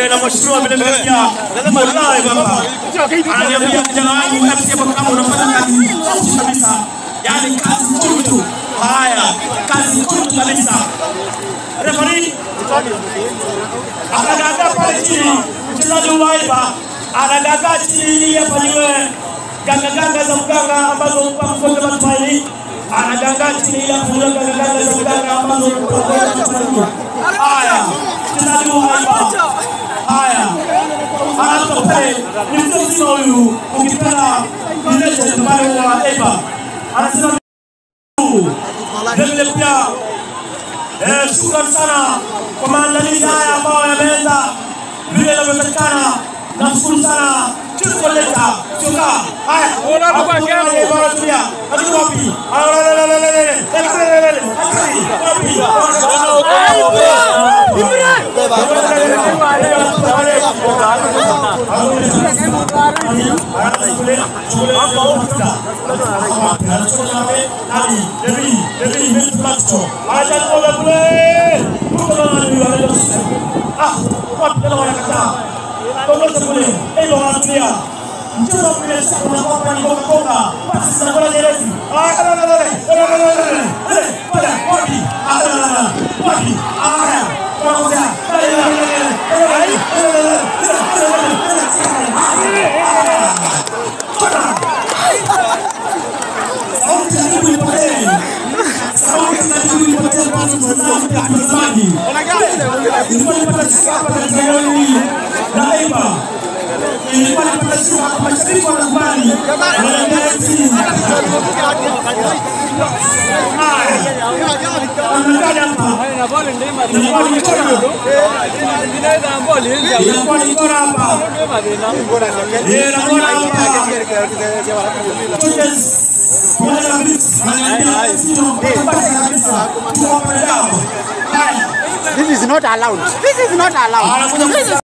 Na mheshimiwa vile vile pia lazima live hapa. Ananiambia kijana wangu nafsi hapa kama unafanya kazi nzuri kabisa. Yaani kazi nzuri tu. Haya, kazi nzuri kabisa. Referee anagaga pale chini. Mchezaji wa Aiba anagaga chini hapa niwe ganga za mganga ambazo mpango kwa matumaini. Anagaga chini hapa niwe ganga za mganga ambazo mpango kwa matumaini. Haya, mchezaji wa Aiba. Haya. Anatoka pale ni mchezaji huyu ukipenda ile mbali wa Aiba. Anasema vile pia shukrani sana kwa maandalizi haya ambayo yameenda vile inavyotakikana. Nashukuru sana Chikoleta Choka. Haya, unaona kwa gani bora tulia. Hadi wapi? Mchezo kule sasa unakuwa kwa konga pasi za bola nyerezi. Ilikuwa ni pesa kwa mashabiki wa nyumbani. This is not allowed.